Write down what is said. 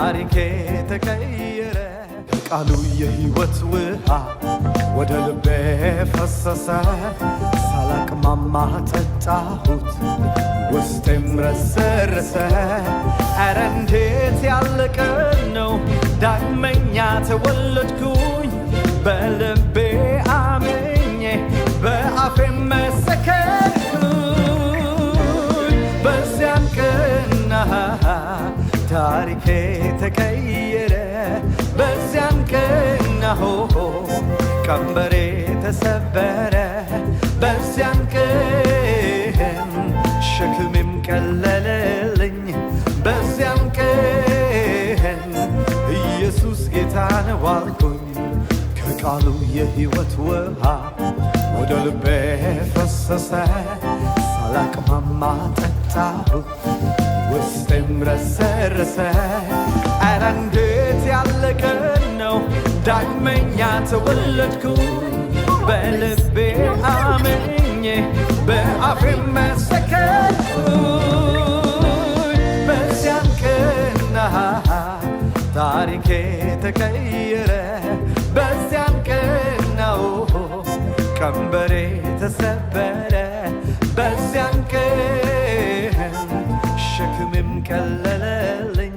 ታሪኬ ተቀየረ ቃሉ የሕይወት ውሃ ወደ ልቤ ፈሰሰ ሳላቅማማ ጠጣሁት ውስጤም ረሰረሰ ኧረ እንዴት ያለ ቀን ነው ዳግመኛ ተወለድኩኝ በልቤ አምኜ በአፌም መሰከርኩኝ በዚያን ቀን ታሪኬ ተቀየረ በዚያን ቀን ቀንበሬ ተሰበረ በዚያን ቀን ሸክሜም ቀለለልኝ በዚያን ቀን ኢየሱስ ጌታ ነው አልኩኝ ከቃሉ የሕይወት ውሃ ወደ ልቤ ፈሰሰ ሳላቅማማ ጠጣሁት ውስጤም ረሰረሰ ኧረ እንዴት ያለ ቀን ነው ዳግመኛ ተወለድኩኝ በልቤ አምኜ በአፌም መሰከርኩኝ በዚያን ቀን ታሪኬ ተቀየረ በዚያን ቀን ቀንበሬ ተሰበረ በዚያን ቀን ሸክሜም ቀለለልኝ